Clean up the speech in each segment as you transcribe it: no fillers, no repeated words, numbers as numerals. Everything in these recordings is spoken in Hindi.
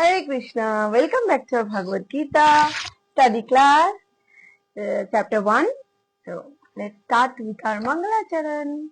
Hare Krishna. Welcome back to our Bhagavad Gita study class, chapter 1. So, let's start with our Mangala Charan.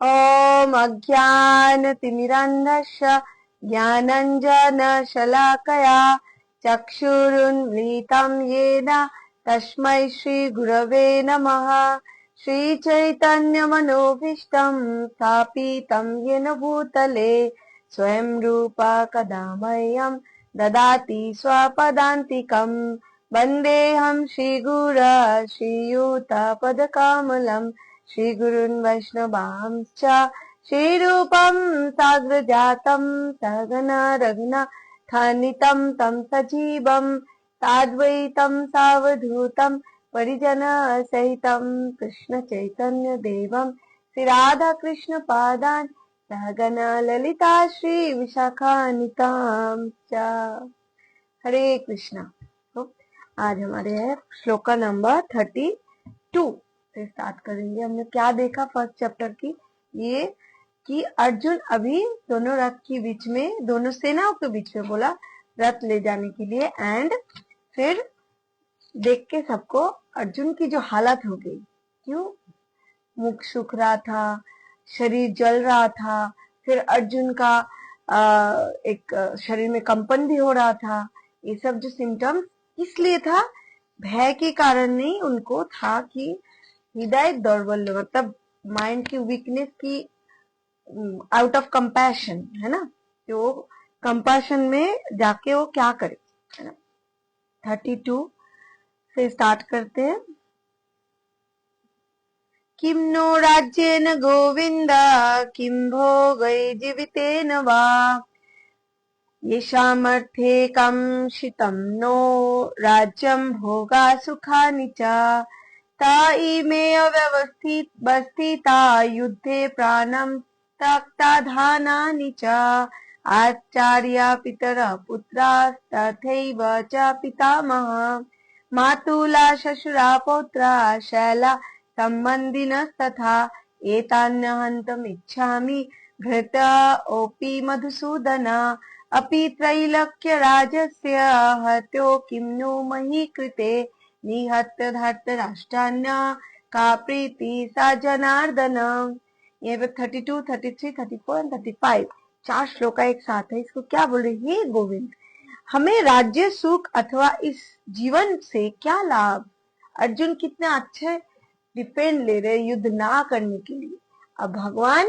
Om Ajnana Timirandhasya Jnananjana Shalakaya Chakshurun Mlitam Yena Tasmai Shri Gurave Namaha Shri Chaitanya Manobhishtam Thapitam Yena Bhutale Swayam Rupa Kadamayam Dadati Swapadantikam Vandeham Shri Gura Shri Yuta Padakamalam Shri Gurun Vaishnavamscha Shri Rupam Sagrajatam Sagana Ragna Thanitam Tam Sajivam Tadvaitam Savadhutam Parijana Sahitam Krishna Chaitanya Devam Shri Radha Krishna Padan Sagana Lalita Shri Vishakanitam Cha हरे कृष्णा। तो आज हमारे है श्लोका नंबर 32 से स्टार्ट करेंगे। हमने क्या देखा फर्स्ट चैप्टर की, ये कि अर्जुन अभी दोनों रथ के बीच में, दोनों सेनाओं के बीच में बोला रथ ले जाने के लिए, एंड फिर देख के सबको अर्जुन की जो हालत हो गई, क्यों मुख सूख रहा था, शरीर जल रहा था, फिर अर्जुन का एक शरीर में कंपन भी हो रहा था। ये सब जो सिम्टम्स इसलिए था, भय के कारण नहीं, उनको था कि हृदय दौर्बल्य, मतलब माइंड की वीकनेस की, आउट ऑफ कंपैशन, है ना। तो कंपैशन में जाके वो क्या करे, है ना। 32 से स्टार्ट करते हैं। किम नो राज्येन गोविंद किम भोगै जीवितेन वा येषामर्थे कंशितं नो राज्यं भोगा सुखानि च ता इमेव व्यवस्थिता युद्धे प्राणं त्यक्ताधानानि च आचार्या पितरः पुत्रास्तथैव च पितामहः मातुला शशुरा पौत्रा शैला सम्बन्धिनस्तथा एतान्यहन्तमिच्छामि घृता ओपि मधुसूदन अपि त्रैलोक्य राजस्य हत्यो किं नो मही कृते निहत्य धर्तराष्ट्रान्य का प्रीति सा जनार्दन। ये 32, 33, 34 एंड 35 चार श्लोका एक साथ है। इसको क्या बोल रहे, हे गोविंद, हमें राज्य सुख अथवा इस जीवन से क्या लाभ। अर्जुन कितना अच्छे डिफेंड ले रहे युद्ध ना करने के लिए। अब भगवान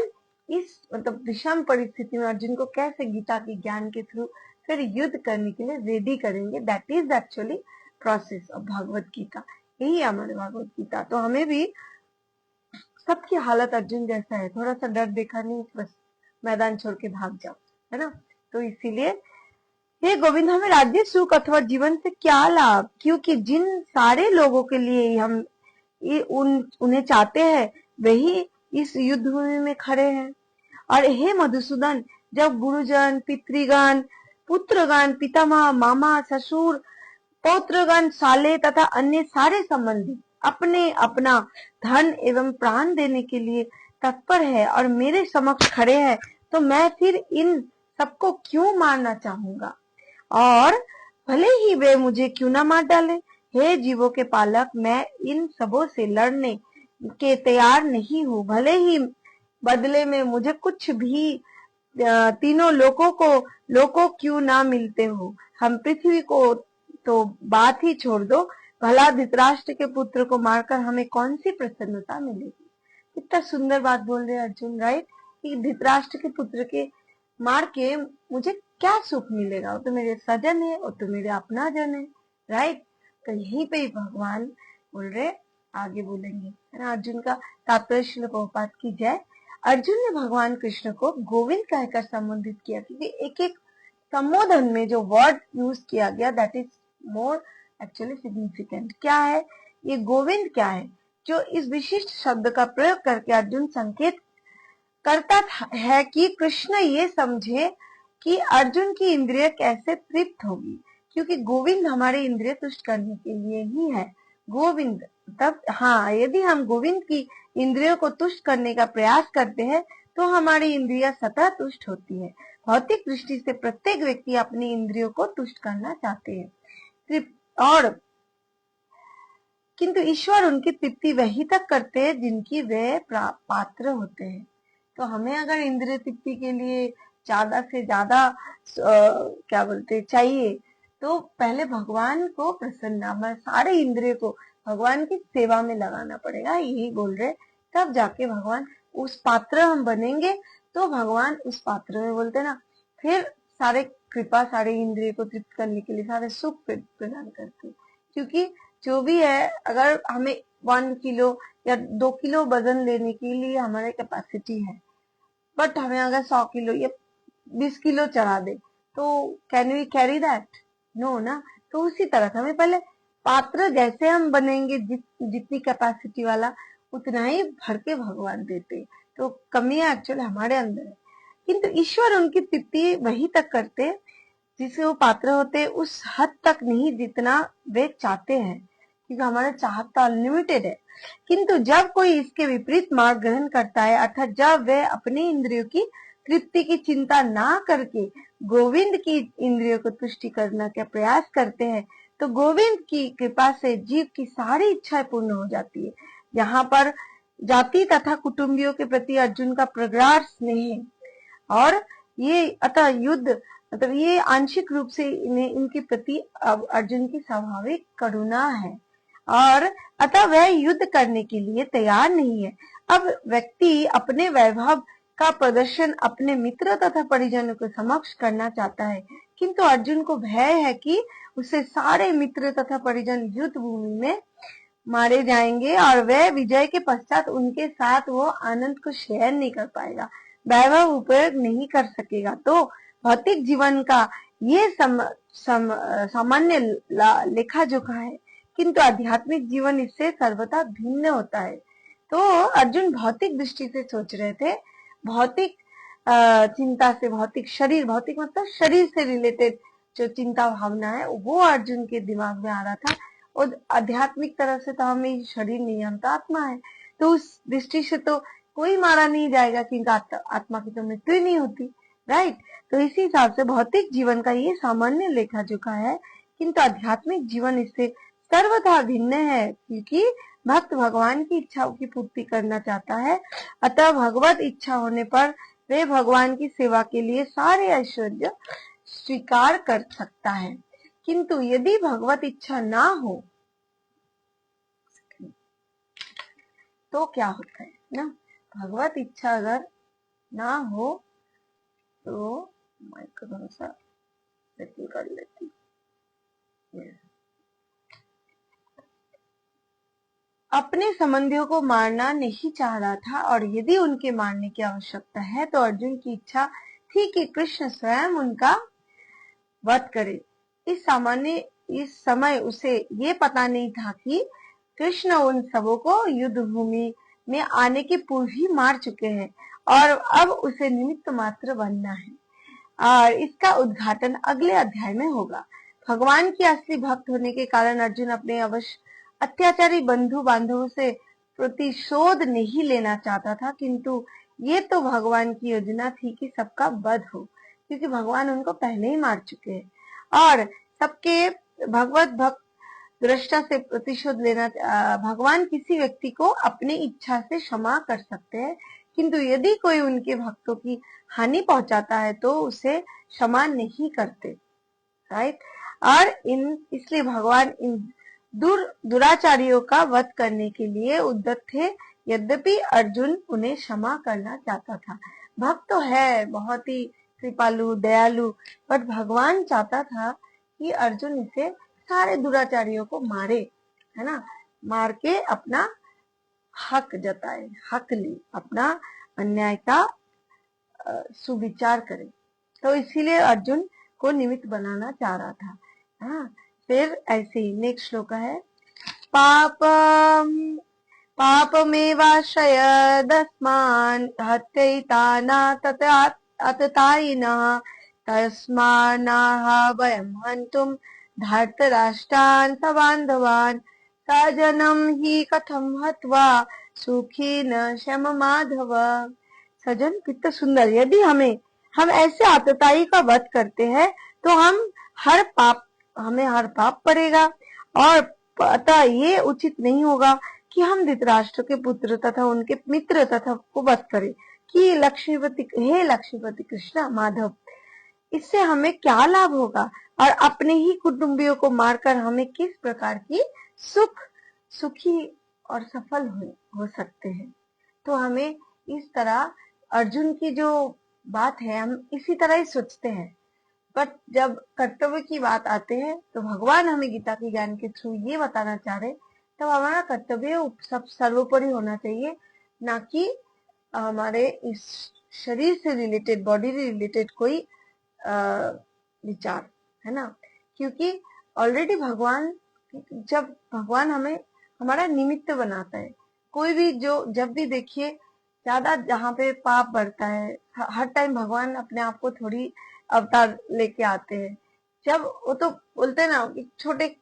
इस मतलब विषम परिस्थिति में अर्जुन को कैसे गीता के ज्ञान के थ्रू फिर युद्ध करने के लिए रेडी करेंगे, that is actually process of Bhagavad Gita. यही हमारे भगवत गीता। तो हमें भी सबकी हालत अर्जुन जैसा है, थोड़ा सा डर देखा नहीं, बस मैदान छोड़ के भाग जाओ, है ना। तो इसीलिए हे गोविंद, हमें राज्य सुख अथवा जीवन से क्या लाभ, क्योंकि जिन सारे लोगों के लिए हम उन्हें चाहते हैं वही इस युद्ध भूमि में खड़े हैं। और हे मधुसूदन, जब गुरुजन, पितृगण, पुत्रगण, पितामह, मामा, ससुर, पौत्रगण, साले तथा अन्य सारे संबंधी अपने अपना धन एवं प्राण देने के लिए तत्पर है और मेरे समक्ष खड़े हैं, तो मैं फिर इन सबको क्यों मारना चाहूंगा, और भले ही वे मुझे क्यों ना मार डाले। हे जीवों के पालक, मैं इन सबों से लड़ने के तैयार नहीं हूँ, भले ही बदले में मुझे कुछ भी तीनों लोगों क्यों ना मिलते हो। हम पृथ्वी को तो बात ही छोड़ दो, भला धृतराष्ट्र के पुत्र को मारकर हमें कौन सी प्रसन्नता मिलेगी। कितना सुंदर बात बोल रहे अर्जुन, राइट, कि धृतराष्ट्र के पुत्र के मार के मुझे क्या सुख मिलेगा, वो तो मेरे सजन है, वो तो मेरे अपना जन है, राइट। तो यहीं पे ही भगवान बोल रहे, आगे बोलेंगे, है ना। अर्जुन का तात्पर्य श्रील प्रभुपाद की जय। अर्जुन ने भगवान कृष्ण को गोविंद कहकर संबोधित किया, क्योंकि एक एक संबोधन में जो वर्ड यूज किया गया that is more actually significant. क्या है ये गोविंद, क्या है जो इस विशिष्ट शब्द का प्रयोग करके अर्जुन संकेत करता है कि कृष्ण ये समझे कि अर्जुन की इंद्रिय कैसे तृप्त होगी, क्योंकि गोविंद हमारे इंद्रिय तुष्ट करने के लिए ही है। गोविंद तब, हाँ, यदि हम गोविंद की इंद्रियों को तुष्ट करने का प्रयास करते हैं तो हमारी इंद्रियां सतह तुष्ट होती है। भौतिक दृष्टि से प्रत्येक व्यक्ति अपनी इंद्रियों को तुष्ट करना चाहते हैं और किंतु ईश्वर उनकी तृप्ति वही तक करते हैं जिनकी वे पात्र होते हैं। तो हमें अगर इंद्रिय तृप्ति के लिए ज्यादा से ज्यादा क्या बोलते चाहिए, तो पहले भगवान को प्रसन्न, सारे इंद्रिय को भगवान की सेवा में लगाना पड़ेगा, यही बोल रहे। तब जाके भगवान उस पात्र हम बनेंगे, तो भगवान उस पात्र में बोलते ना, फिर सारे कृपा सारे इंद्रिय को तृप्त करने के लिए सारे सुख प्रदान करते। क्योंकि जो भी है, अगर हमें 1 किलो या 2 किलो वजन लेने के लिए हमारे कैपेसिटी है, बट हमें अगर 100 किलो या 20 किलो चढ़ा दे, तो can we carry that? No ना। तो उसी तरह से हमें पहले पात्र जैसे हम बनेंगे, जितनी कैपेसिटी वाला, उतना ही भर के भगवान देते। तो कमियां एक्चुअली हमारे अंदर है, किंतु ईश्वर उनकी तृप्ति वही तक करते जिसे वो पात्र होते, उस हद तक नहीं जितना वे चाहते हैं, क्योंकि हमारा चाहत तो अनलिमिटेड है। किंतु जब कोई इसके विपरीत मार्ग ग्रहण करता है, अर्थात जब वे अपने इंद्रियों की तृप्ति की चिंता ना करके गोविंद की इंद्रियों को तुष्टि करने का प्रयास करते हैं, तो गोविंद की कृपा से जीव की सारी इच्छाएं पूर्ण हो जाती है। यहाँ पर जाति तथा कुटुंबियों के प्रति अर्जुन का प्रगाढ़ स्नेह है, और ये अतः युद्ध मतलब ये आंशिक रूप से इनके प्रति अर्जुन की स्वाभाविक करुणा है, और अतः वह युद्ध करने के लिए तैयार नहीं है। अब व्यक्ति अपने वैभव का प्रदर्शन अपने मित्र तथा परिजनों के समक्ष करना चाहता है, किंतु अर्जुन को भय है कि उससे सारे मित्र तथा परिजन युद्ध भूमि में मारे जाएंगे और वह विजय के पश्चात उनके साथ वो आनंद को शेयर नहीं कर पाएगा, वैभव उपयोग नहीं कर सकेगा। तो भौतिक जीवन का ये सामान्य लेखा जोखा है, किंतु आध्यात्मिक जीवन इससे सर्वथा भिन्न होता है। तो अर्जुन भौतिक दृष्टि से सोच रहे थे, भौतिक चिंता से, भौतिक शरीर, भौतिक मतलब शरीर से रिलेटेड जो चिंता भावना है वो अर्जुन के दिमाग में आ रहा था, और आध्यात्मिक तरह से तो हमें शरीर नहीं, हम तो आत्मा है। तो उस दृष्टि से तो कोई मारा नहीं जाएगा, क्योंकि आत्मा की तो मृत्यु ही नहीं होती, राइट। तो इसी हिसाब से भौतिक जीवन का ये सामान्य लेखा जोखा है, किंतु आध्यात्मिक जीवन इससे सर्वथा भिन्न है, क्योंकि भक्त भगवान की इच्छाओं की पूर्ति करना चाहता है। अतः भगवत इच्छा होने पर वे भगवान की सेवा के लिए सारे ऐश्वर्य स्वीकार कर सकता है। किंतु यदि भगवत इच्छा ना हो तो क्या होता है ना, भगवत इच्छा अगर ना हो तो माइक थोड़ा सा सेटिंग कर लेती। अपने संबंधियों को मारना नहीं चाह रहा था, और यदि उनके मारने की आवश्यकता है तो अर्जुन की इच्छा थी कि कृष्ण स्वयं उनका वध करे। इस समय उसे ये पता नहीं था कि कृष्ण उन सबों को युद्ध भूमि में आने के पूर्व ही मार चुके हैं, और अब उसे निमित्त मात्र बनना है, और इसका उद्घाटन अगले अध्याय में होगा। भगवान की असली भक्त होने के कारण अर्जुन अपने अत्याचारी बंधु बांधवों से प्रतिशोध नहीं लेना चाहता था, किंतु ये तो भगवान की योजना थी कि सबका वध हो, क्योंकि भगवान उनको पहले ही मार चुके हैं। और सबके भगवत भक्त दृष्टा से प्रतिशोध लेना, भगवान किसी व्यक्ति को अपनी इच्छा से क्षमा कर सकते हैं, किंतु यदि कोई उनके भक्तों की हानि पहुंचाता है तो उसे क्षमा नहीं करते, राइट। और इसलिए भगवान इन दुराचारियों का वध करने के लिए उद्यत थे, यद्यपि अर्जुन उन्हें क्षमा करना चाहता था। भक्त तो है बहुत ही कृपालु दयालु, पर भगवान चाहता था कि अर्जुन इसे सारे दुराचारियों को मारे, है ना, मार के अपना हक जताए, हक ली, अपना अन्याय का सुविचार करे। तो इसीलिए अर्जुन को निमित्त बनाना चाह रहा था। हाँ, फिर ऐसे ही नेक्स्ट श्लोक है, पापमेवाश्रयदस्मान् हत्यैताना तततायिनः तस्मान्नाह वयं हन्तुं धार्तराष्ट्रान् सबान्धवान् सजनं हि कथं हत्वा सुखी न श्याम माधव। सजन कितना सुंदर, यदि हमें हम ऐसे आतताई का वध करते हैं तो हमें हर पाप पड़ेगा। और अतः ये उचित नहीं होगा कि हम धृतराष्ट्र के पुत्र तथा उनके मित्र तथा को वध करें कि हे लक्ष्मीपति कृष्ण माधव, इससे हमें क्या लाभ होगा और अपने ही कुटुंबियों को मारकर हमें किस प्रकार की सुखी और सफल हो सकते हैं। तो हमें इस तरह अर्जुन की जो बात है हम इसी तरह ही सोचते हैं, बट जब कर्तव्य की बात आते हैं तो भगवान हमें गीता के ज्ञान के थ्रू ये बताना चाह रहे तब हमारा कर्तव्य सब सर्वोपरि होना चाहिए, ना कि हमारे इस शरीर से रिलेटेड, बॉडी से रिलेटेड कोई विचार, है ना। क्योंकि ऑलरेडी जब भगवान हमें हमारा निमित्त बनाता है, कोई भी जब भी देखिए ज्यादा जहाँ पे पाप बढ़ता है, हर टाइम भगवान अपने आप को थोड़ी अवतार लेके आते हैं। जब वो तो बोलते हैं ना कि छोटे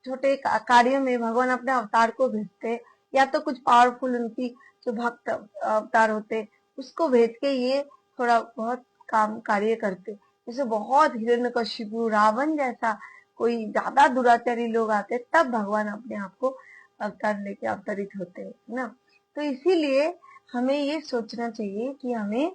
छोटे कार्यों में भगवान अपने अवतार को भेजते हैं, या तो कुछ पावरफुल उनकी जो भक्त अवतार होते उसको भेज के ये थोड़ा बहुत काम कार्य करते। जैसे बहुत हिरण्यकशिपु, रावण जैसा कोई ज्यादा दुराचारी लोग आते तब भगवान अपने आप को अवतार लेके अवतरित होते हैं ना। तो इसीलिए हमें ये सोचना चाहिए कि हमें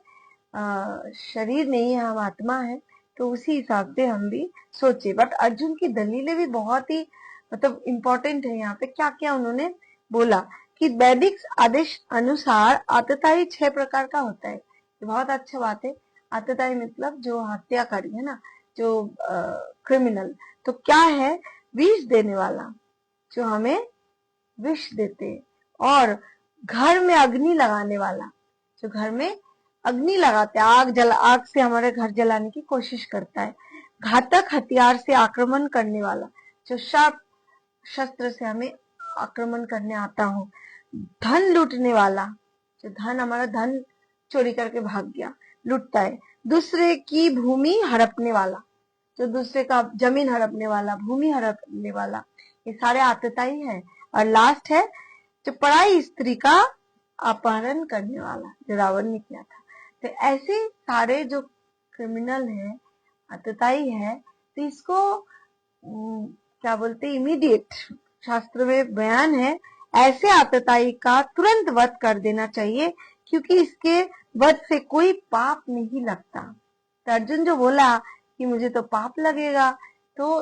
शरीर नहीं है, हम आत्मा है, तो उसी हिसाब से हम भी सोचे। बट अर्जुन की दलीलें भी बहुत ही मतलब इम्पोर्टेंट है। यहाँ पे क्या क्या उन्होंने बोला कि वैदिक आदेश अनुसार आतताई 6 प्रकार का होता है। ये बहुत अच्छा बात है। आतताई मतलब जो हत्याकारी है ना, जो क्रिमिनल। तो क्या है, विष देने वाला, जो हमें विष देते, और घर में अग्नि लगाने वाला, जो घर में अग्नि लगाते, आग से हमारे घर जलाने की कोशिश करता है। घातक हथियार से आक्रमण करने वाला, जो शार्प शस्त्र से हमें आक्रमण करने आता हो। धन लूटने वाला, जो हमारा धन चोरी करके भाग गया, लूटता है। दूसरे की भूमि हड़पने वाला, जो दूसरे का जमीन हड़पने वाला, भूमि हड़पने वाला, ये सारे आतताई है। और लास्ट है जो पराई स्त्री का अपहरण करने वाला, जो रावण ने किया था। तो ऐसे सारे जो क्रिमिनल है, आतताई है, तो इसको क्या बोलते, इमीडिएट शास्त्र में बयान है, ऐसे आतताई का तुरंत वध कर देना चाहिए, क्योंकि इसके वध से कोई पाप नहीं लगता। तो अर्जुन जो बोला कि मुझे तो पाप लगेगा, तो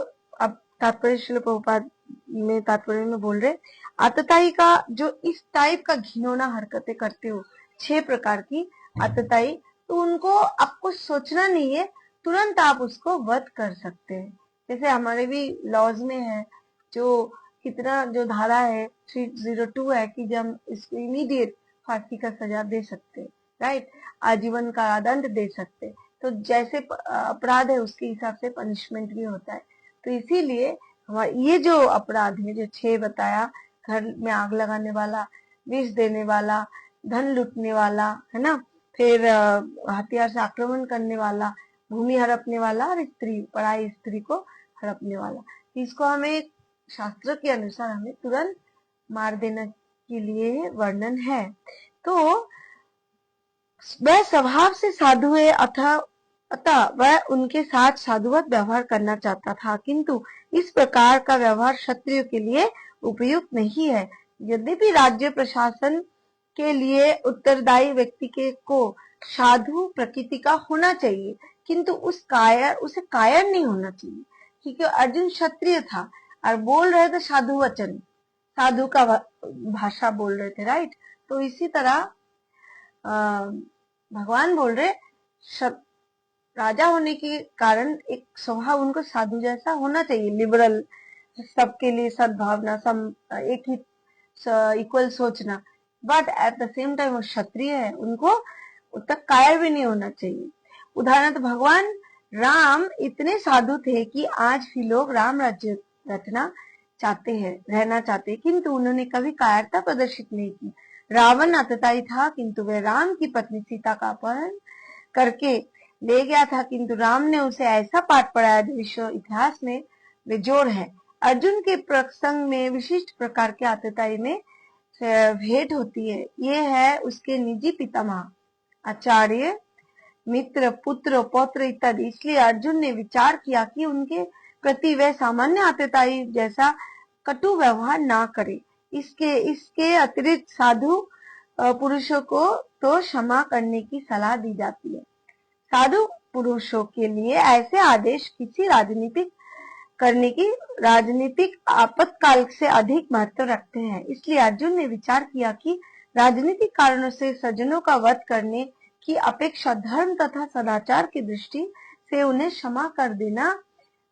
अब तात्पर्य श्रील प्रभुपाद में तात्पर्य में बोल रहे, आतताई का जो इस टाइप का घिनौना हरकतें करते हो, 6 प्रकार की आतताई, तो उनको आपको सोचना नहीं है, तुरंत आप उसको वध कर सकते हैं। जैसे हमारे भी लॉज में है, जो कितना जो धारा है 302 है कि जब इसको इमीडिएट फांसी का सजा दे सकते, राइट, आजीवन कारादंड दे सकते। तो जैसे अपराध है उसके हिसाब से पनिशमेंट भी होता है। तो इसीलिए ये जो अपराध है, जो 6 बताया, घर में आग लगाने वाला, विष देने वाला, धन लूटने वाला, है ना, फिर हथियार से आक्रमण करने वाला, भूमि हड़पने वाला, और पराई स्त्री को हड़पने वाला, इसको हमें शास्त्र के अनुसार हमें तुरंत मार देने के लिए वर्णन है। तो वह स्वभाव से साधु है, अतः वह उनके साथ साधुवत व्यवहार करना चाहता था, किंतु इस प्रकार का व्यवहार क्षत्रियो के लिए उपयुक्त नहीं है। यद्यपि राज्य प्रशासन के लिए उत्तरदायी व्यक्ति को साधु प्रकृति का होना चाहिए, किंतु उसे कायर नहीं होना चाहिए, क्योंकि अर्जुन क्षत्रिय था और बोल रहे थे साधु वचन, साधु का भाषा बोल रहे थे, राइट। तो इसी तरह भगवान बोल रहे राजा होने के कारण एक स्वभाव उनको साधु जैसा होना चाहिए, लिबरल, सबके लिए सद्भावना, एक ही इक्वल सोचना। But at the same time वो क्षत्रिय है, उनको उतना कायर भी नहीं होना चाहिए। उदाहरण, तो भगवान राम इतने साधु थे कि आज भी लोग राम राज्य रचना चाहते हैं, रहना चाहते हैं, किंतु उन्होंने कभी कायरता प्रदर्शित नहीं की। रावण आतताई था, किंतु वह राम की पत्नी सीता का अपहरण करके ले गया था, किंतु राम ने उसे ऐसा पाठ पढ़ाया जो विश्व इतिहास में बेजोड़ है। अर्जुन के प्रसंग में विशिष्ट प्रकार के आतताई में भेंट होती है। ये है उसके निजी पितामह आचार्य मित्र, पुत्र, पौत्र इत्यादि। इसलिए अर्जुन ने विचार किया कि उनके प्रति वे सामान्य आतताई जैसा कटु व्यवहार ना करे। इसके अतिरिक्त साधु पुरुषों को तो क्षमा करने की सलाह दी जाती है। साधु पुरुषों के लिए ऐसे आदेश किसी राजनीतिक आपातकाल से अधिक महत्व रखते हैं। इसलिए अर्जुन ने विचार किया कि राजनीतिक कारणों से सज्जनों का वध करने की अपेक्षा धर्म तथा सदाचार की दृष्टि से उन्हें क्षमा कर देना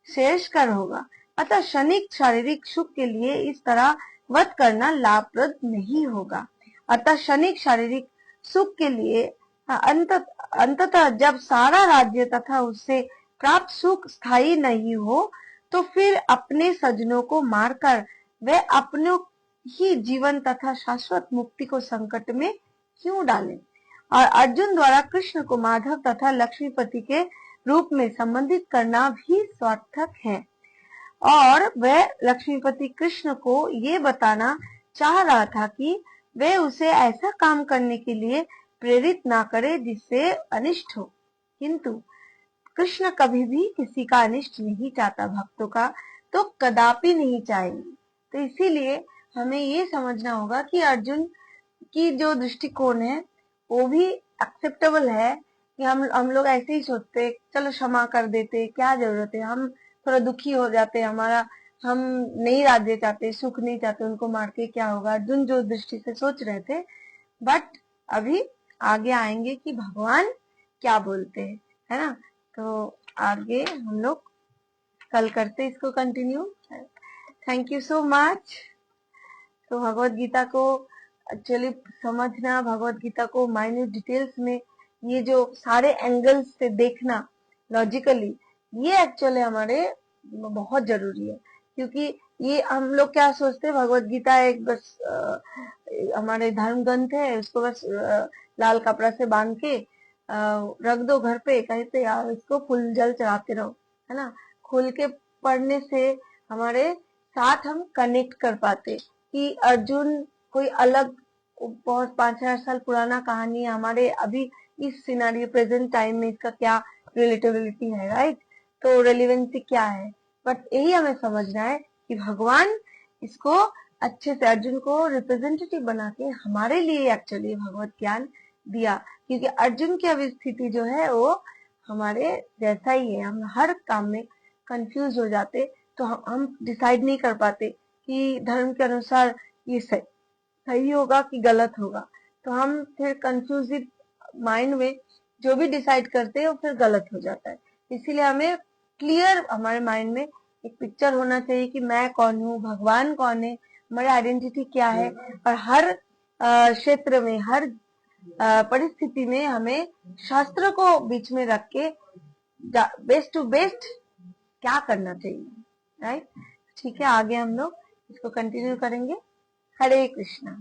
श्रेयस्कर होगा। अतः क्षणिक शारीरिक सुख के लिए इस तरह वध करना लाभप्रद नहीं होगा। अतः क्षणिक शारीरिक सुख के लिए अंततः जब सारा राज्य तथा उससे प्राप्त सुख स्थायी नहीं हो, तो फिर अपने सज्जनों को मारकर वे अपने ही जीवन तथा शाश्वत मुक्ति को संकट में क्यों डालें। और अर्जुन द्वारा कृष्ण को माधव तथा लक्ष्मीपति के रूप में संबंधित करना भी स्वार्थक है। और वह लक्ष्मीपति कृष्ण को ये बताना चाह रहा था कि वे उसे ऐसा काम करने के लिए प्रेरित ना करे जिससे अनिष्ट हो। किंतु कृष्ण कभी भी किसी का अनिष्ट नहीं चाहता, भक्तों का तो कदापि नहीं चाहेंगे। तो इसीलिए हमें ये समझना होगा कि अर्जुन की जो दृष्टिकोण है वो भी एक्सेप्टेबल है कि हम लोग ऐसे ही सोचते चलो क्षमा कर देते, क्या जरूरत है, हम थोड़ा दुखी हो जाते, हम नहीं राज्य चाहते, सुख नहीं चाहते, उनको मार के क्या होगा। अर्जुन जो दृष्टि से सोच रहे थे, बट अभी आगे आएंगे कि भगवान क्या बोलते हैं, है ना। तो आगे हम लोग कल करते इसको continue. Thank you so much. तो भगवत गीता को एक्चुअली समझना, भगवत गीता को माइन्यूट डिटेल्स में ये जो सारे एंगल्स से देखना लॉजिकली, ये एक्चुअली हमारे बहुत जरूरी है। क्योंकि ये हम लोग क्या सोचते हैं, भगवत गीता एक बस हमारे धर्म ग्रंथ है, उसको बस लाल कपड़ा से बांध के रख दो घर पे कहीं पे, यार इसको फूल जल चढ़ाते रहो, है ना। खोल के पढ़ने से हमारे साथ हम कनेक्ट कर पाते कि अर्जुन कोई अलग बहुत 5,000 साल पुराना कहानी है, हमारे अभी इस सिनारियो प्रेजेंट टाइम में इसका क्या रिलेटेबिलिटी है, राइट। तो रेलिवेंसी क्या है, बट यही हमें समझना है कि भगवान इसको अच्छे से अर्जुन को रिप्रेजेंटेटिव बना के हमारे लिए एक्चुअली भगवत ज्ञान दिया। क्योंकि अर्जुन की अभी स्थिति जो है वो हमारे जैसा ही है, हम हर काम में कंफ्यूज हो जाते, तो हम डिसाइड नहीं कर पाते कि धर्म के अनुसार ये सही होगा कि गलत होगा। तो हम फिर कंफ्यूज माइंड में जो भी डिसाइड करते हैं वो फिर गलत हो जाता है। इसीलिए हमें क्लियर हमारे माइंड में एक पिक्चर होना चाहिए कि मैं कौन हूँ, भगवान कौन है, हमारी आइडेंटिटी क्या है। और हर क्षेत्र में, हर परिस्थिति में हमें शास्त्र को बीच में रख के बेस्ट टू बेस्ट क्या करना चाहिए, राइट। ठीक है, आगे हम लोग इसको कंटिन्यू करेंगे। हरे कृष्णा।